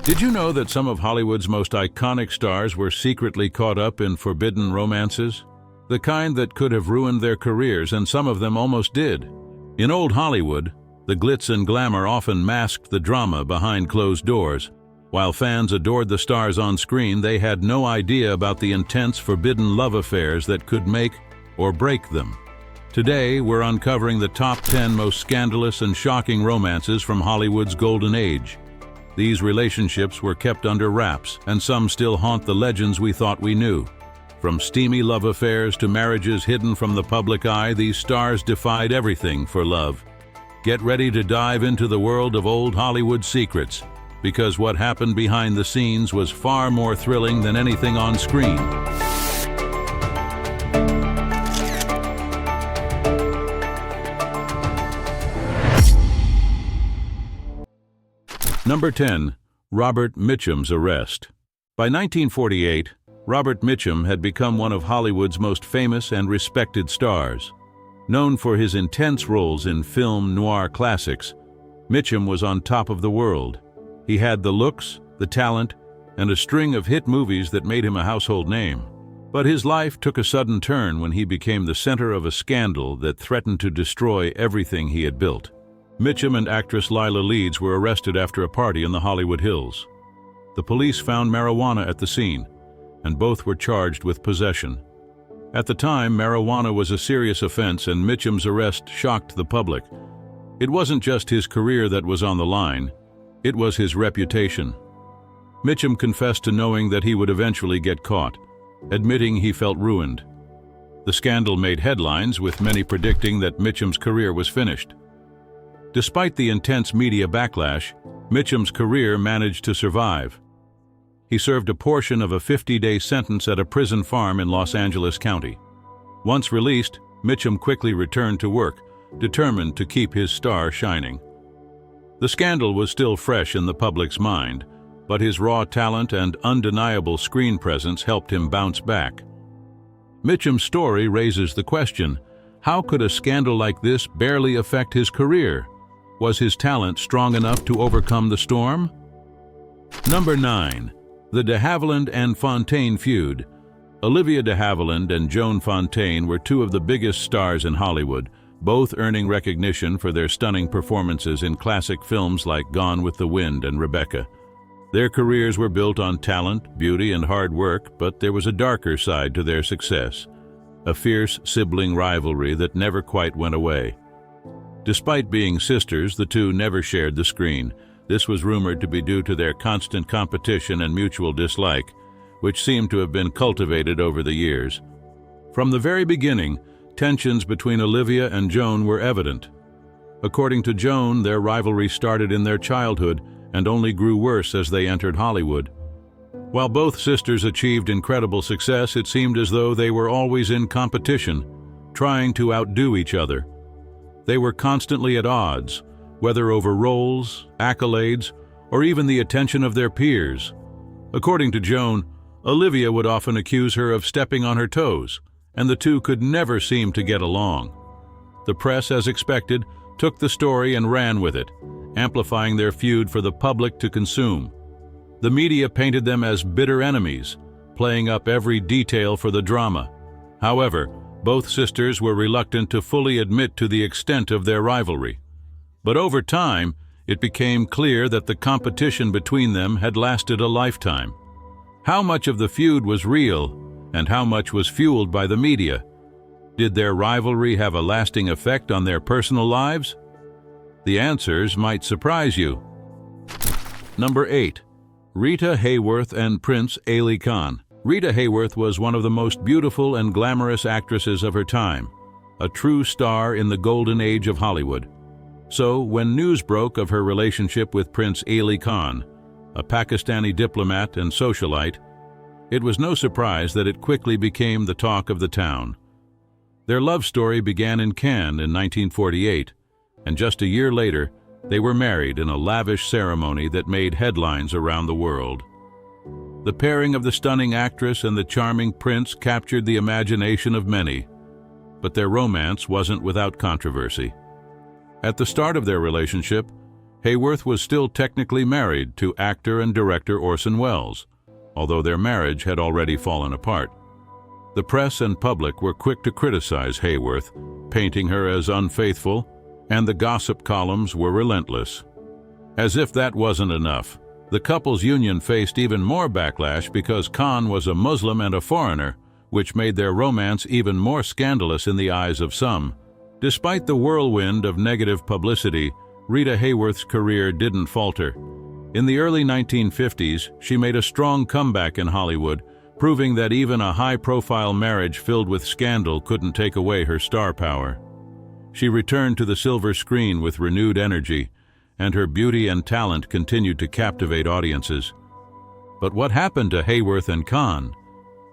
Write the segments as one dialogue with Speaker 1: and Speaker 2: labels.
Speaker 1: Did you know that some of Hollywood's most iconic stars were secretly caught up in forbidden romances? The kind that could have ruined their careers, and some of them almost did. In old Hollywood, the glitz and glamour often masked the drama behind closed doors. While fans adored the stars on screen, they had no idea about the intense, forbidden love affairs that could make or break them. Today, we're uncovering the top 10 most scandalous and shocking romances from Hollywood's golden age. These relationships were kept under wraps, and some still haunt the legends we thought we knew. From steamy love affairs to marriages hidden from the public eye, these stars defied everything for love. Get ready to dive into the world of old Hollywood secrets, because what happened behind the scenes was far more thrilling than anything on screen. Number 10. Robert Mitchum's arrest. By 1948, Robert Mitchum had become one of Hollywood's most famous and respected stars. Known for his intense roles in film noir classics, Mitchum was on top of the world. He had the looks, the talent, and a string of hit movies that made him a household name. But his life took a sudden turn when he became the center of a scandal that threatened to destroy everything he had built. Mitchum and actress Lila Leeds were arrested after a party in the Hollywood Hills. The police found marijuana at the scene, and both were charged with possession. At the time, marijuana was a serious offense, and Mitchum's arrest shocked the public. It wasn't just his career that was on the line, it was his reputation. Mitchum confessed to knowing that he would eventually get caught, admitting he felt ruined. The scandal made headlines, with many predicting that Mitchum's career was finished. Despite the intense media backlash, Mitchum's career managed to survive. He served a portion of a 50-day sentence at a prison farm in Los Angeles County. Once released, Mitchum quickly returned to work, determined to keep his star shining. The scandal was still fresh in the public's mind, but his raw talent and undeniable screen presence helped him bounce back. Mitchum's story raises the question, how could a scandal like this barely affect his career? Was his talent strong enough to overcome the storm? Number 9. The de Havilland and Fontaine feud. Olivia de Havilland and Joan Fontaine were two of the biggest stars in Hollywood, both earning recognition for their stunning performances in classic films like Gone with the Wind and Rebecca. Their careers were built on talent, beauty, and hard work, but there was a darker side to their success, a fierce sibling rivalry that never quite went away. Despite being sisters, the two never shared the screen. This was rumored to be due to their constant competition and mutual dislike, which seemed to have been cultivated over the years. From the very beginning, tensions between Olivia and Joan were evident. According to Joan, their rivalry started in their childhood and only grew worse as they entered Hollywood. While both sisters achieved incredible success, it seemed as though they were always in competition, trying to outdo each other. They were constantly at odds, whether over roles, accolades, or even the attention of their peers. According to Joan, Olivia would often accuse her of stepping on her toes, and the two could never seem to get along. The press, as expected, took the story and ran with it, amplifying their feud for the public to consume. The media painted them as bitter enemies, playing up every detail for the drama. However, both sisters were reluctant to fully admit to the extent of their rivalry. But over time, it became clear that the competition between them had lasted a lifetime. How much of the feud was real, and how much was fueled by the media? Did their rivalry have a lasting effect on their personal lives? The answers might surprise you. Number 8. Rita Hayworth and Prince Ali Khan. Rita Hayworth was one of the most beautiful and glamorous actresses of her time, a true star in the golden age of Hollywood. So, when news broke of her relationship with Prince Ali Khan, a Pakistani diplomat and socialite, it was no surprise that it quickly became the talk of the town. Their love story began in Cannes in 1948, and just a year later, they were married in a lavish ceremony that made headlines around the world. The pairing of the stunning actress and the charming prince captured the imagination of many, but their romance wasn't without controversy. At the start of their relationship, Hayworth was still technically married to actor and director Orson Welles, although their marriage had already fallen apart. The press and public were quick to criticize Hayworth, painting her as unfaithful, and the gossip columns were relentless. As if that wasn't enough, the couple's union faced even more backlash because Khan was a Muslim and a foreigner, which made their romance even more scandalous in the eyes of some. Despite the whirlwind of negative publicity, Rita Hayworth's career didn't falter. In the early 1950s, she made a strong comeback in Hollywood, proving that even a high-profile marriage filled with scandal couldn't take away her star power. She returned to the silver screen with renewed energy, and her beauty and talent continued to captivate audiences. But what happened to Hayworth and Khan?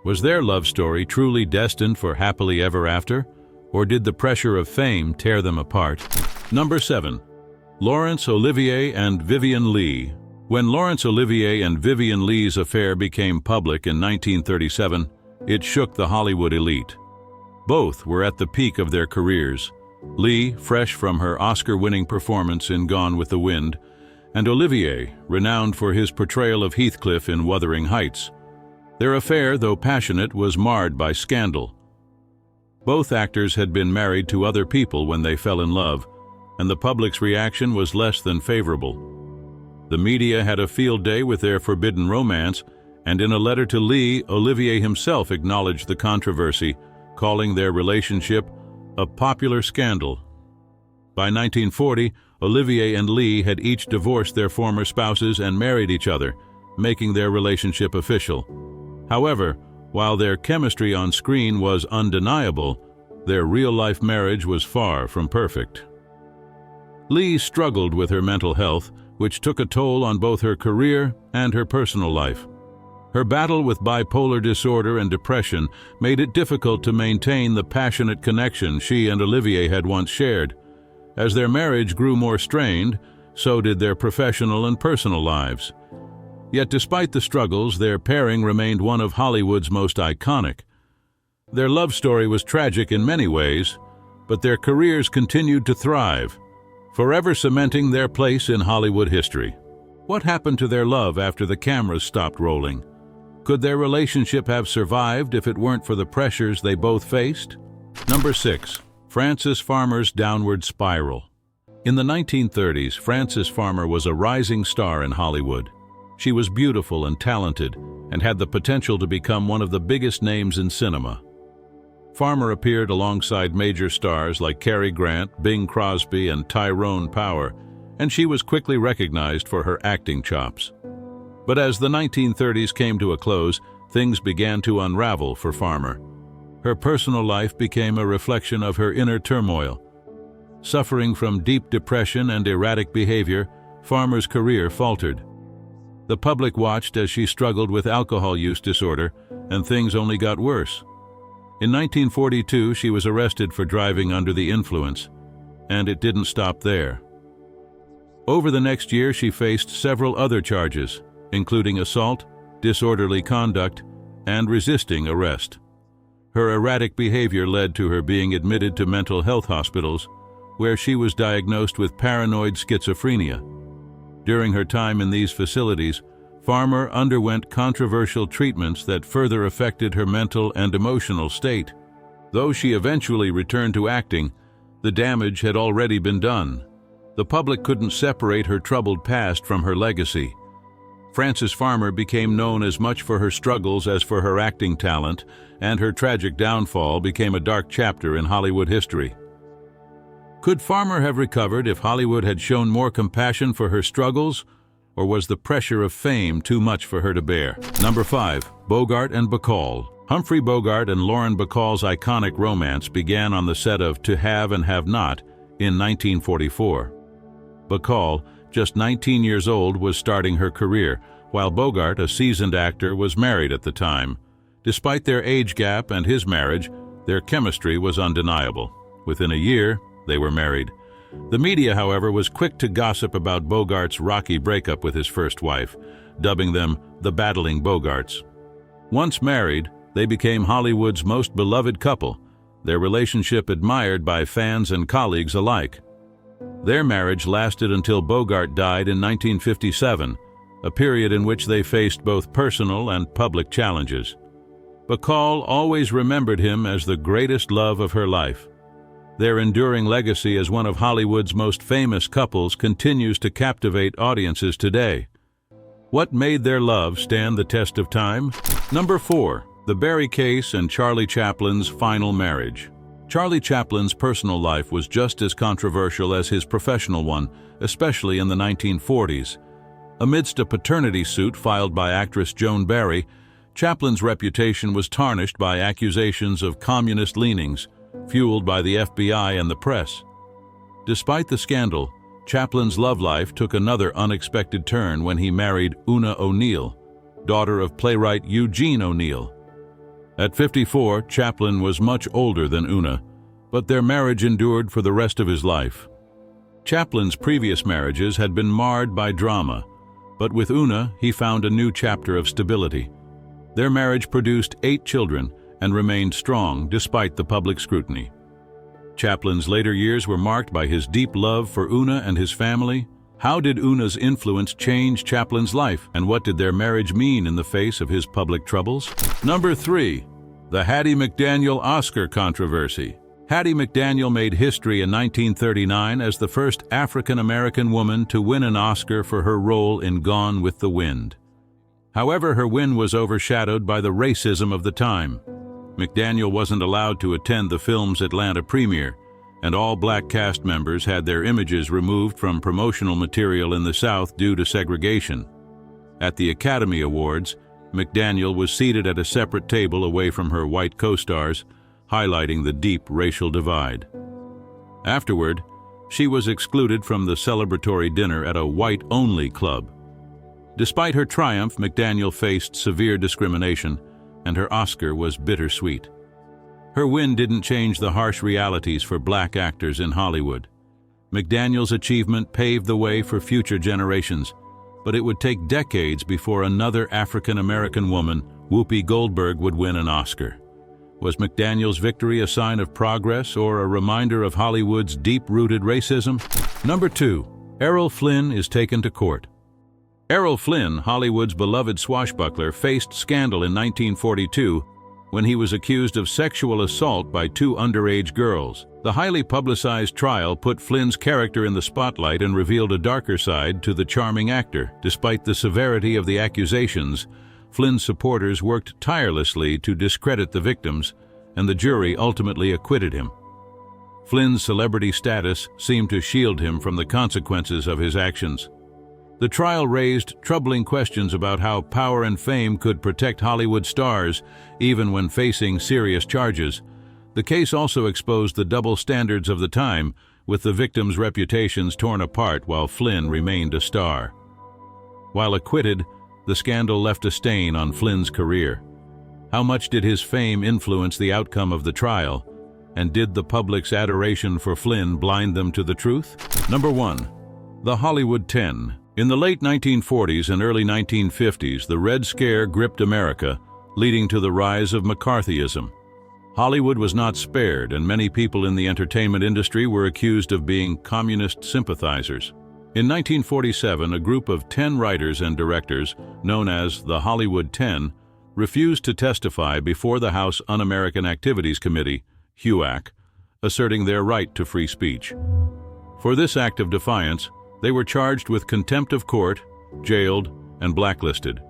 Speaker 1: Was their love story truly destined for happily ever after, or did the pressure of fame tear them apart? Number 7. Laurence Olivier and Vivien Leigh. When Laurence Olivier and Vivien Leigh's affair became public in 1937, it shook the Hollywood elite. Both were at the peak of their careers. Leigh, fresh from her Oscar-winning performance in Gone with the Wind, and Olivier, renowned for his portrayal of Heathcliff in Wuthering Heights. Their affair, though passionate, was marred by scandal. Both actors had been married to other people when they fell in love, and the public's reaction was less than favorable. The media had a field day with their forbidden romance, and in a letter to Leigh, Olivier himself acknowledged the controversy, calling their relationship a popular scandal. By 1940, Olivier and Leigh had each divorced their former spouses and married each other, making their relationship official. However, while their chemistry on screen was undeniable, their real-life marriage was far from perfect. Leigh struggled with her mental health, which took a toll on both her career and her personal life. Her battle with bipolar disorder and depression made it difficult to maintain the passionate connection she and Olivier had once shared. As their marriage grew more strained, so did their professional and personal lives. Yet despite the struggles, their pairing remained one of Hollywood's most iconic. Their love story was tragic in many ways, but their careers continued to thrive, forever cementing their place in Hollywood history. What happened to their love after the cameras stopped rolling? Could their relationship have survived if it weren't for the pressures they both faced? Number 6. Frances Farmer's downward spiral. In the 1930s, Frances Farmer was a rising star in Hollywood. She was beautiful and talented, and had the potential to become one of the biggest names in cinema. Farmer appeared alongside major stars like Cary Grant, Bing Crosby, and Tyrone Power, and she was quickly recognized for her acting chops. But as the 1930s came to a close, things began to unravel for Farmer. Her personal life became a reflection of her inner turmoil. Suffering from deep depression and erratic behavior, Farmer's career faltered. The public watched as she struggled with alcohol use disorder, and things only got worse. In 1942, she was arrested for driving under the influence, and it didn't stop there. Over the next year, she faced several other charges, including assault, disorderly conduct, and resisting arrest. Her erratic behavior led to her being admitted to mental health hospitals, where she was diagnosed with paranoid schizophrenia. During her time in these facilities, Farmer underwent controversial treatments that further affected her mental and emotional state. Though she eventually returned to acting, the damage had already been done. The public couldn't separate her troubled past from her legacy. Frances Farmer became known as much for her struggles as for her acting talent, and her tragic downfall became a dark chapter in Hollywood history. Could Farmer have recovered if Hollywood had shown more compassion for her struggles, or was the pressure of fame too much for her to bear? Number 5. Bogart and Bacall. Humphrey Bogart and Lauren Bacall's iconic romance began on the set of To Have and Have Not in 1944. Bacall, just 19 years old, was starting her career, while Bogart, a seasoned actor, was married at the time. Despite their age gap and his marriage, their chemistry was undeniable. Within a year, they were married. The media, however, was quick to gossip about Bogart's rocky breakup with his first wife, dubbing them the Battling Bogarts. Once married, they became Hollywood's most beloved couple, their relationship admired by fans and colleagues alike. Their marriage lasted until Bogart died in 1957, a period in which they faced both personal and public challenges. Bacall always remembered him as the greatest love of her life. Their enduring legacy as one of Hollywood's most famous couples continues to captivate audiences today. What made their love stand the test of time? Number 4. The Barry Case and Charlie Chaplin's final marriage. Charlie Chaplin's personal life was just as controversial as his professional one, especially in the 1940s. Amidst a paternity suit filed by actress Joan Barry, Chaplin's reputation was tarnished by accusations of communist leanings, fueled by the FBI and the press. Despite the scandal, Chaplin's love life took another unexpected turn when he married Una O'Neill, daughter of playwright Eugene O'Neill. At 54, Chaplin was much older than Una, but their marriage endured for the rest of his life. Chaplin's previous marriages had been marred by drama, but with Una, he found a new chapter of stability. Their marriage produced 8 children and remained strong despite the public scrutiny. Chaplin's later years were marked by his deep love for Una and his family. How did Una's influence change Chaplin's life, and what did their marriage mean in the face of his public troubles? Number 3. The Hattie McDaniel Oscar controversy. Hattie McDaniel made history in 1939 as the first African-American woman to win an Oscar for her role in Gone with the Wind. However, her win was overshadowed by the racism of the time. McDaniel wasn't allowed to attend the film's Atlanta premiere, and all black cast members had their images removed from promotional material in the South due to segregation. At the Academy Awards, McDaniel was seated at a separate table away from her white co-stars, highlighting the deep racial divide. Afterward, she was excluded from the celebratory dinner at a white-only club. Despite her triumph, McDaniel faced severe discrimination, and her Oscar was bittersweet. Her win didn't change the harsh realities for black actors in Hollywood. McDaniel's achievement paved the way for future generations, but it would take decades before another African-American woman, Whoopi Goldberg, would win an Oscar. Was McDaniel's victory a sign of progress or a reminder of Hollywood's deep-rooted racism? Number 2. Errol Flynn is taken to court. Errol Flynn, Hollywood's beloved swashbuckler, faced scandal in 1942 when he was accused of sexual assault by 2 underage girls. The highly publicized trial put Flynn's character in the spotlight and revealed a darker side to the charming actor. Despite the severity of the accusations, Flynn's supporters worked tirelessly to discredit the victims, and the jury ultimately acquitted him. Flynn's celebrity status seemed to shield him from the consequences of his actions. The trial raised troubling questions about how power and fame could protect Hollywood stars even when facing serious charges. The case also exposed the double standards of the time, with the victims' reputations torn apart while Flynn remained a star. While acquitted, the scandal left a stain on Flynn's career. How much did his fame influence the outcome of the trial? And did the public's adoration for Flynn blind them to the truth? Number 1. The Hollywood 10. In the late 1940s and early 1950s, the Red Scare gripped America, leading to the rise of McCarthyism. Hollywood was not spared, and many people in the entertainment industry were accused of being communist sympathizers. In 1947, a group of 10 writers and directors, known as the Hollywood 10, refused to testify before the House Un-American Activities Committee, HUAC, asserting their right to free speech. For this act of defiance, they were charged with contempt of court, jailed, and blacklisted.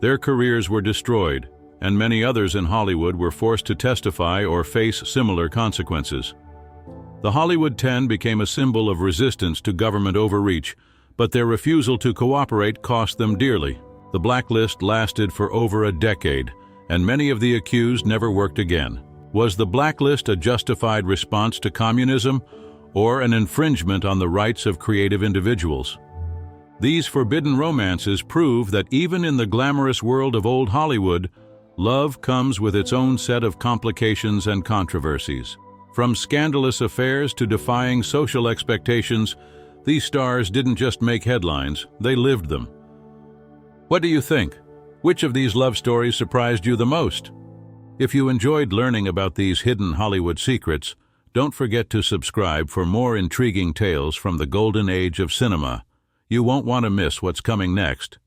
Speaker 1: Their careers were destroyed, and many others in Hollywood were forced to testify or face similar consequences. The Hollywood 10 became a symbol of resistance to government overreach, but their refusal to cooperate cost them dearly. The blacklist lasted for over a decade, and many of the accused never worked again. Was the blacklist a justified response to communism, or an infringement on the rights of creative individuals? These forbidden romances prove that even in the glamorous world of old Hollywood, love comes with its own set of complications and controversies. From scandalous affairs to defying social expectations, these stars didn't just make headlines, they lived them. What do you think? Which of these love stories surprised you the most? If you enjoyed learning about these hidden Hollywood secrets, Don't forget to subscribe for more intriguing tales from the golden age of cinema. You won't want to miss what's coming next.